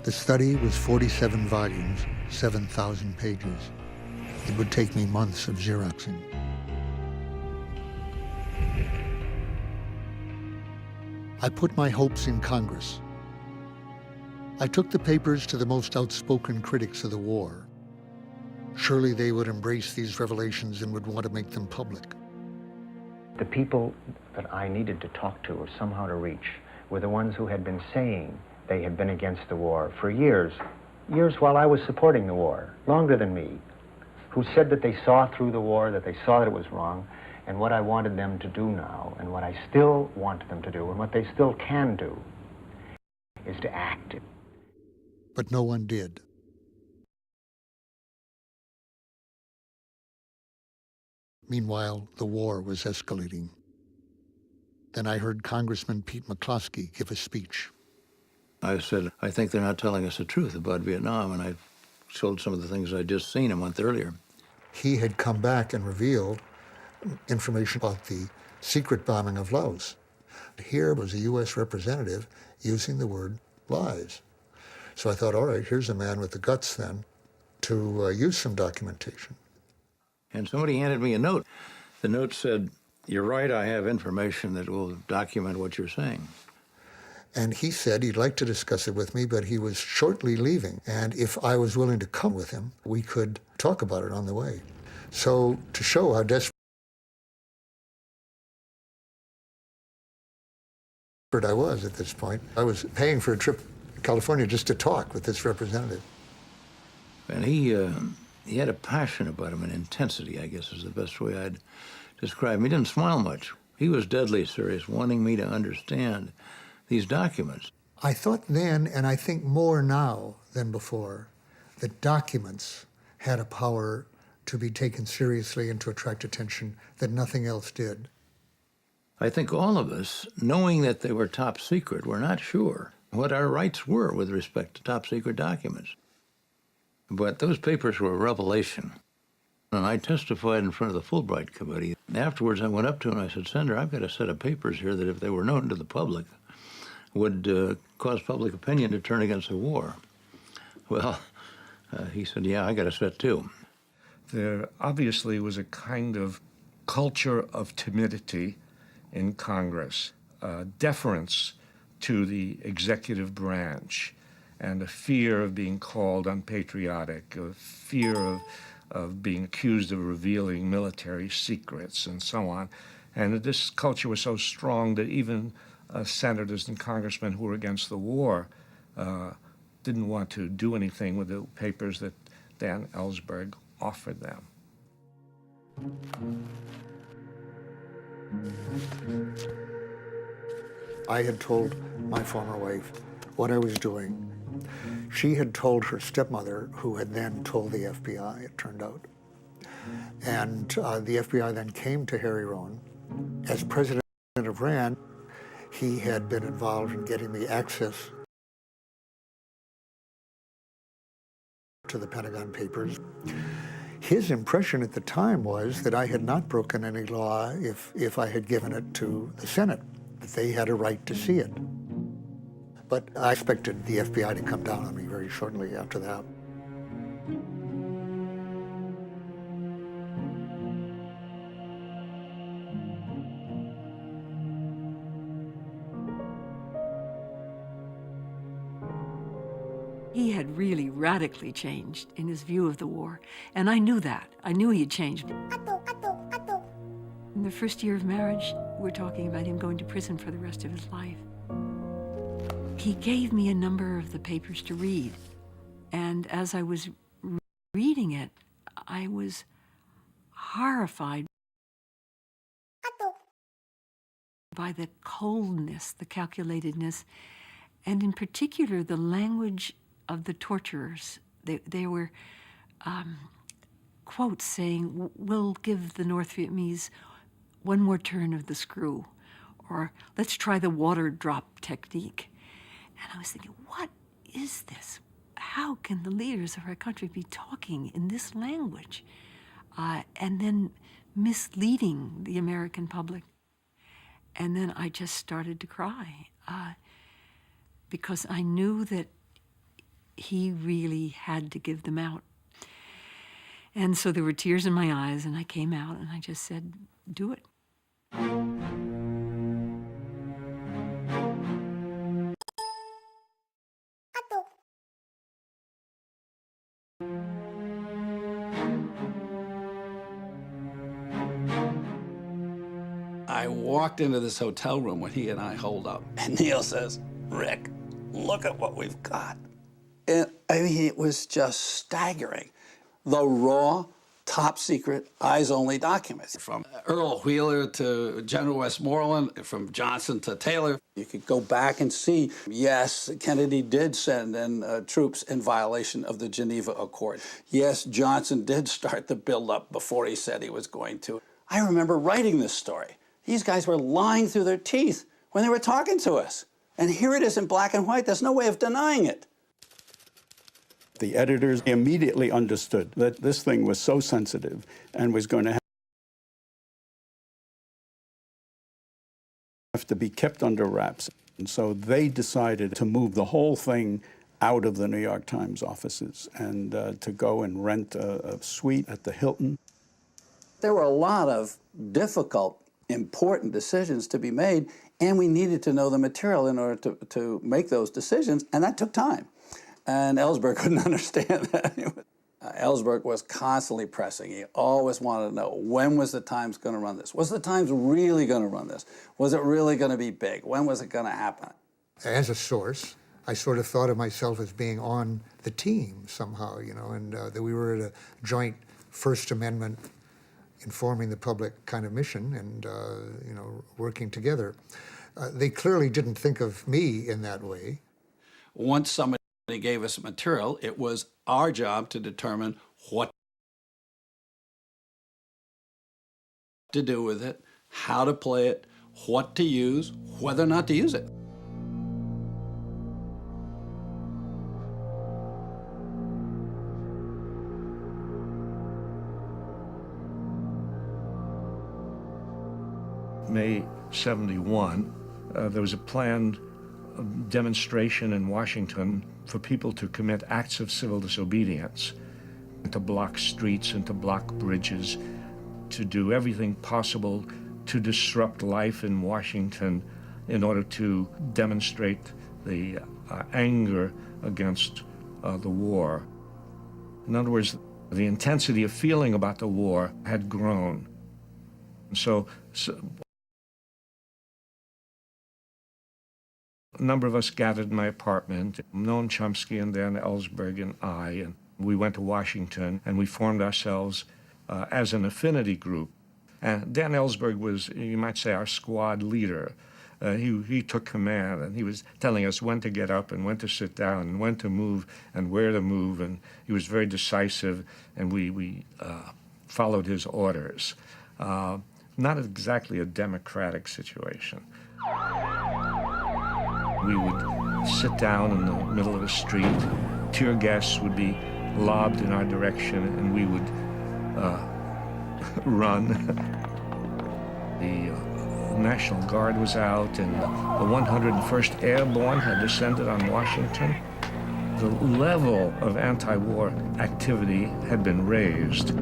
[SPEAKER 1] The study was 47 volumes, 7,000 pages. It would take me months of Xeroxing. I put my hopes in Congress. I took the papers to the most outspoken critics of the war. Surely they would embrace these revelations and would want to make them public.
[SPEAKER 14] The people that I needed to talk to or somehow to reach were the ones who had been saying they had been against the war for years while I was supporting the war, longer than me, who said that they saw through the war, that they saw that it was wrong, and what I wanted them to do now, and what I still want them to do, and what they still can do, is to act.
[SPEAKER 1] But no one did. Meanwhile, the war was escalating. Then I heard Congressman Pete McCloskey give a speech.
[SPEAKER 15] I said, I think they're not telling us the truth about Vietnam, and I showed some of the things I'd just seen a month earlier.
[SPEAKER 1] He had come back and revealed information about the secret bombing of Laos. Here was a U.S. representative using the word lies. So I thought, all right, here's a man with the guts then to use some documentation.
[SPEAKER 15] And somebody handed me a note. The note said, you're right, I have information that will document what you're saying.
[SPEAKER 1] And he said he'd like to discuss it with me, but he was shortly leaving. And if I was willing to come with him, we could talk about it on the way. So to show how desperate I was at this point, I was paying for a trip to California just to talk with this representative.
[SPEAKER 15] And he had a passion about him, an intensity, I guess is the best way I'd describe him. He didn't smile much. He was deadly serious, wanting me to understand these documents.
[SPEAKER 1] I thought then, and I think more now than before, that documents had a power to be taken seriously and to attract attention that nothing else did.
[SPEAKER 15] I think all of us, knowing that they were top secret, were not sure what our rights were with respect to top secret documents. But those papers were a revelation. And I testified in front of the Fulbright Committee. Afterwards, I went up to him and I said, Senator, I've got a set of papers here that if they were known to the public, would cause public opinion to turn against the war. Well, he said, yeah, I got to sit too.
[SPEAKER 7] There obviously was a kind of culture of timidity in Congress, deference to the executive branch, and a fear of being called unpatriotic, a fear of being accused of revealing military secrets and so on. And this culture was so strong that even senators and congressmen who were against the war didn't want to do anything with the papers that Dan Ellsberg offered them.
[SPEAKER 1] I had told my former wife what I was doing. She had told her stepmother, who had then told the FBI, it turned out. And the FBI then came to Harry Rohn. As president of RAND, he had been involved in getting me access to the Pentagon Papers. His impression at the time was that I had not broken any law if I had given it to the Senate, that they had a right to see it. But I expected the FBI to come down on me very shortly after that.
[SPEAKER 8] He had really radically changed in his view of the war, and I knew that. I knew he had changed. In the first year of marriage, we're talking about him going to prison for the rest of his life. He gave me a number of the papers to read, and as I was reading it, I was horrified by the coldness, the calculatedness, and in particular the language of the torturers. They were quotes saying, "We'll give the North Vietnamese one more turn of the screw," or "Let's try the water drop technique." And I was thinking, what is this? How can the leaders of our country be talking in this language and then misleading the American public? And then I just started to cry because I knew that he really had to give them out. And so there were tears in my eyes, and I came out and I just said, do it.
[SPEAKER 17] I walked into this hotel room when he and I holed up, and Neil says, "Rick, look at what we've got." And I mean, it was just staggering. The raw, top secret, eyes-only documents. From Earl Wheeler to General Westmoreland, from Johnson to Taylor. You could go back and see, yes, Kennedy did send in troops in violation of the Geneva Accord. Yes, Johnson did start the buildup before he said he was going to. I remember writing this story. These guys were lying through their teeth when they were talking to us. And here it is in black and white. There's no way of denying it.
[SPEAKER 18] The editors immediately understood that this thing was so sensitive and was going to have to be kept under wraps. And so they decided to move the whole thing out of the New York Times offices and to go and rent a suite at the Hilton.
[SPEAKER 17] There were a lot of difficult, important decisions to be made, and we needed to know the material in order to make those decisions, and that took time. And Ellsberg couldn't understand that. Ellsberg was constantly pressing. He always wanted to know, when was the Times going to run this? Was the Times really going to run this? Was it really going to be big? When was it going to happen?
[SPEAKER 1] As a source, I sort of thought of myself as being on the team somehow, you know, and that we were at a joint First Amendment informing the public kind of mission and, you know, working together. They clearly didn't think of me in that way.
[SPEAKER 17] Once somebody gave us material, it was our job to determine what to do with it, how to play it, what to use, whether or not to use it.
[SPEAKER 7] May 71, there was a planned demonstration in Washington for people to commit acts of civil disobedience, to block streets and to block bridges, to do everything possible to disrupt life in Washington in order to demonstrate the anger against the war. In other words, the intensity of feeling about the war had grown. So a number of us gathered in my apartment, Noam Chomsky and Dan Ellsberg and I, and we went to Washington and we formed ourselves as an affinity group. And Dan Ellsberg was, you might say, our squad leader. He took command, and he was telling us when to get up and when to sit down and when to move and where to move, and he was very decisive, and we followed his orders. Not exactly a democratic situation. We would sit down in the middle of the street, tear gas would be lobbed in our direction, and we would run. The National Guard was out, and the 101st Airborne had descended on Washington. The level of anti-war activity had been raised.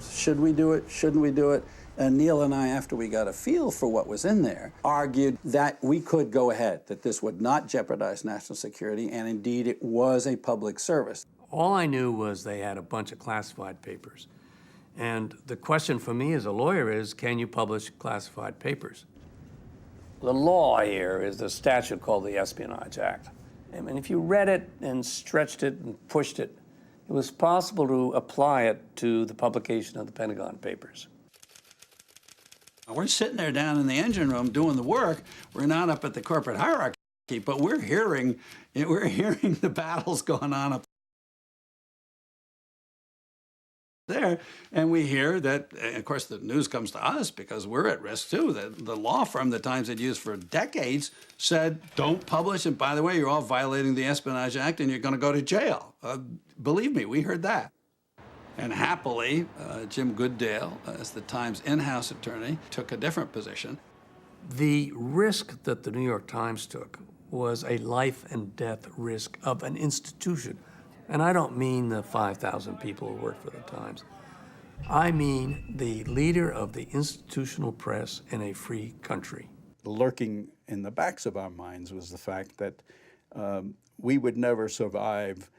[SPEAKER 17] Should we do it? Shouldn't we do it? And Neil and I, after we got a feel for what was in there, argued that we could go ahead, that this would not jeopardize national security, and indeed it was a public service.
[SPEAKER 2] All I knew was they had a bunch of classified papers. And the question for me as a lawyer is, can you publish classified papers? The law here is the statute called the Espionage Act. And if you read it and stretched it and pushed it, it was possible to apply it to the publication of the Pentagon Papers.
[SPEAKER 17] We're sitting there down in the engine room doing the work. We're not up at the corporate hierarchy, but we're hearing the battles going on up there, and we hear that, of course, the news comes to us because we're at risk too. The law firm the Times had used for decades said, don't publish, and by the way, you're all violating the Espionage Act and you're going to go to jail. Believe me, we heard that. And happily, Jim Goodale, as the Times in-house attorney, took a different position.
[SPEAKER 2] The risk that the New York Times took was a life and death risk of an institution. And I don't mean the 5,000 people who work for the Times. I mean the leader of the institutional press in a free country.
[SPEAKER 18] Lurking in the backs of our minds was the fact that we would never survive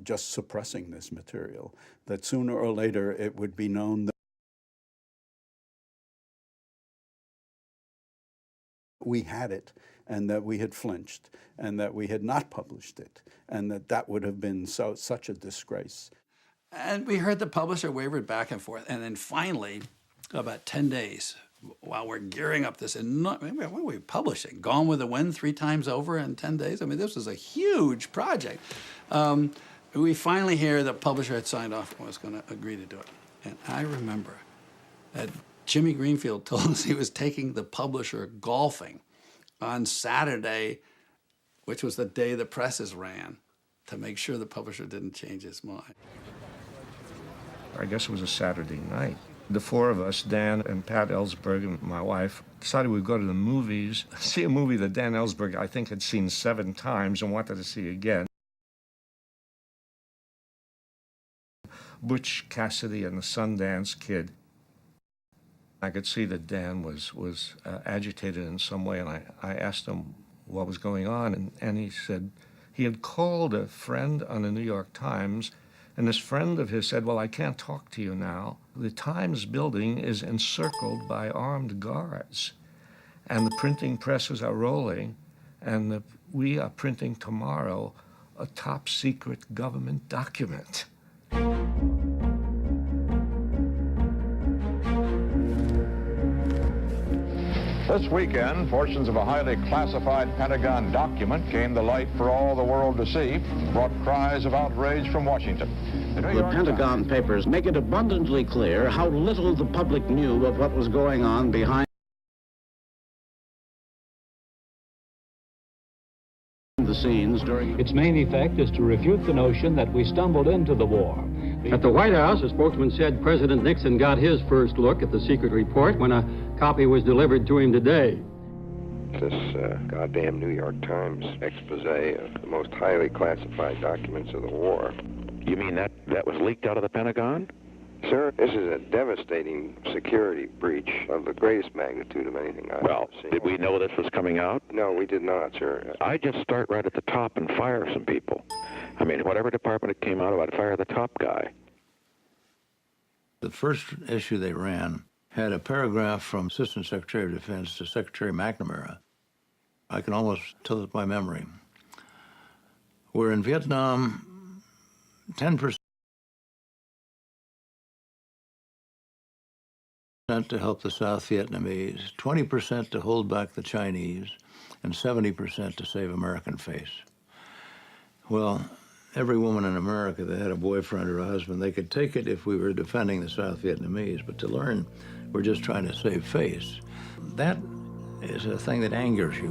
[SPEAKER 18] just suppressing this material, that sooner or later it would be known that we had it and that we had flinched and that we had not published it and that would have been such a disgrace.
[SPEAKER 17] And we heard the publisher wavered back and forth, and then finally, about 10 days, while we're gearing up this what were we publishing? Gone with the Wind 3 times over in 10 days? I mean, this was a huge project. We finally hear the publisher had signed off and was going to agree to do it. And I remember that Jimmy Greenfield told us he was taking the publisher golfing on Saturday, which was the day the presses ran, to make sure the publisher didn't change his mind.
[SPEAKER 7] I guess it was a Saturday night. The four of us, Dan and Pat Ellsberg and my wife, decided we'd go to the movies, see a movie that Dan Ellsberg, I think, had seen 7 times and wanted to see again. Butch Cassidy and the Sundance Kid. I could see that Dan was agitated in some way, and I asked him what was going on, and he said he had called a friend on the New York Times, and this friend of his said, well, I can't talk to you now. The Times building is encircled by armed guards, and the printing presses are rolling, and we are printing tomorrow a top-secret government document.
[SPEAKER 3] This weekend, portions of a highly classified Pentagon document came to light for all the world to see, brought cries of outrage from Washington.
[SPEAKER 20] The Pentagon Papers make it abundantly clear how little the public knew of what was going on behind the scenes during...
[SPEAKER 19] Its main effect is to refute the notion that we stumbled into the war.
[SPEAKER 21] At the White House, a spokesman said President Nixon got his first look at the secret report when a copy was delivered to him today.
[SPEAKER 12] This goddamn New York Times expose of the most highly classified documents of the war.
[SPEAKER 3] You mean that was leaked out of the Pentagon?
[SPEAKER 12] Sir, this is a devastating security breach of the greatest magnitude of anything I've ever seen.
[SPEAKER 3] Did we know this was coming out?
[SPEAKER 12] No, we did not, sir.
[SPEAKER 3] I'd just start right at the top and fire some people. I mean, whatever department it came out of, I'd fire the top guy.
[SPEAKER 15] The first issue they ran had a paragraph from Assistant Secretary of Defense to Secretary McNamara. I can almost tell it by memory. We're in Vietnam, 10% to help the South Vietnamese, 20% to hold back the Chinese, and 70% to save American face. Well, every woman in America that had a boyfriend or a husband, they could take it if we were defending the South Vietnamese, but to learn we're just trying to save face, that is a thing that angers you.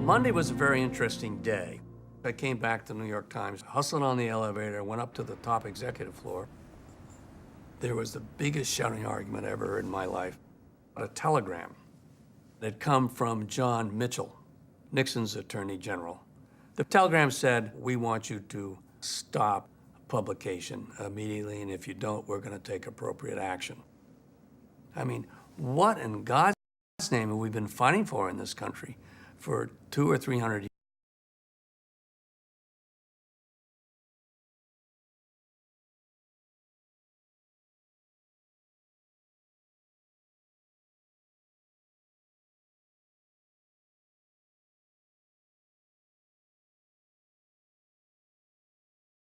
[SPEAKER 2] Monday was a very interesting day. I came back to the New York Times, hustled on the elevator, went up to the top executive floor. There was the biggest shouting argument I ever heard in my life. A telegram that had come from John Mitchell, Nixon's Attorney General. The telegram said, "We want you to stop publication immediately, and if you don't, we're going to take appropriate action." I mean, what in God's name have we been fighting for in this country for 200 or 300 years?